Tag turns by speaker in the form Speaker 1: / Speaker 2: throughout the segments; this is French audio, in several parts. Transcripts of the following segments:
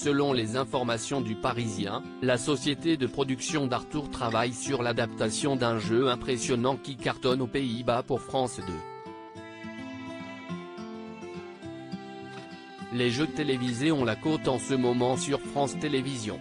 Speaker 1: Selon les informations du Parisien, la société de production d'Arthur travaille sur l'adaptation d'un jeu impressionnant qui cartonne aux Pays-Bas pour France 2. Les jeux télévisés ont la cote en ce moment sur France Télévisions.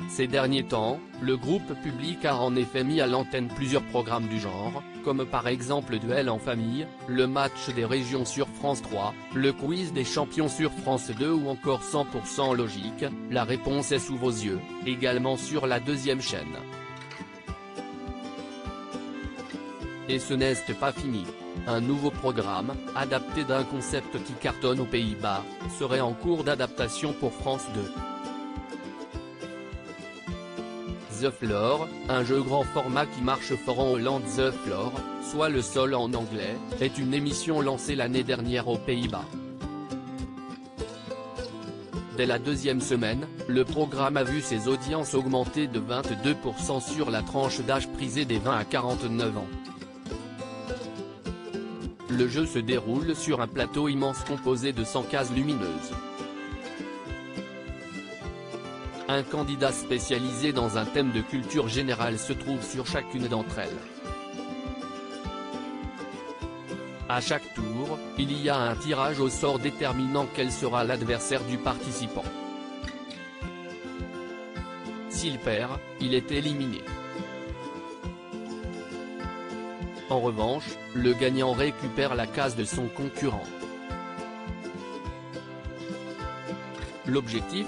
Speaker 1: Ces derniers temps, le groupe public a en effet mis à l'antenne plusieurs programmes du genre, comme par exemple Duel en famille, le match des régions sur France 3, le quiz des champions sur France 2 ou encore 100% logique, la réponse est sous vos yeux, également sur la deuxième chaîne. Et ce n'est pas fini. Un nouveau programme, adapté d'un concept qui cartonne aux Pays-Bas, serait en cours d'adaptation pour France 2. The Floor, un jeu grand format qui marche fort en Hollande. The Floor, soit le sol en anglais, est une émission lancée l'année dernière aux Pays-Bas. Dès la deuxième semaine, le programme a vu ses audiences augmenter de 22% sur la tranche d'âge prisée des 20 à 49 ans. Le jeu se déroule sur un plateau immense composé de 100 cases lumineuses. Un candidat spécialisé dans un thème de culture générale se trouve sur chacune d'entre elles. À chaque tour, il y a un tirage au sort déterminant quel sera l'adversaire du participant. S'il perd, il est éliminé. En revanche, le gagnant récupère la case de son concurrent. L'objectif ?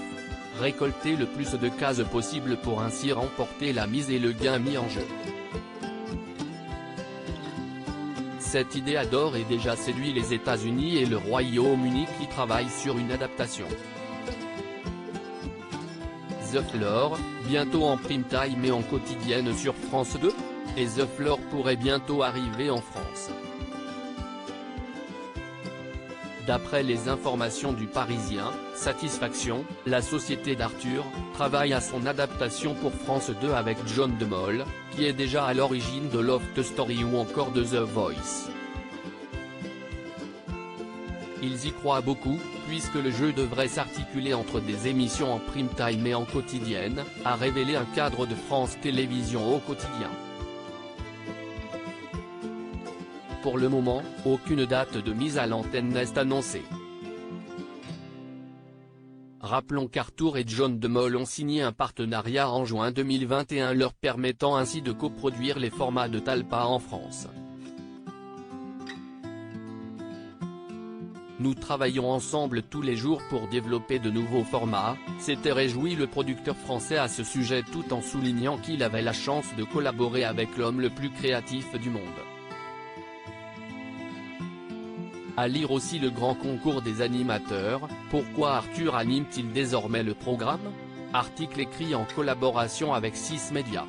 Speaker 1: Récolter le plus de cases possible pour ainsi remporter la mise et le gain mis en jeu. Cette idée a d'ores et déjà séduit les États-Unis et le Royaume-Uni qui travaillent sur une adaptation. The Floor, bientôt en prime time et en quotidienne sur France 2, et The Floor pourrait bientôt arriver en France. D'après les informations du Parisien, Satisfaction, la société d'Arthur, travaille à son adaptation pour France 2 avec John de Mol, qui est déjà à l'origine de Loft Story ou encore de The Voice. Ils y croient beaucoup, puisque le jeu devrait s'articuler entre des émissions en prime time et en quotidienne, a révélé un cadre de France Télévisions au quotidien. Pour le moment, aucune date de mise à l'antenne n'est annoncée. Rappelons qu'Arthur et John de Mol ont signé un partenariat en juin 2021 leur permettant ainsi de coproduire les formats de Talpa en France. Nous travaillons ensemble tous les jours pour développer de nouveaux formats, s'était réjoui le producteur français à ce sujet tout en soulignant qu'il avait la chance de collaborer avec l'homme le plus créatif du monde. À lire aussi le grand concours des animateurs, pourquoi Arthur anime-t-il désormais le programme ? Article écrit en collaboration avec 6 médias.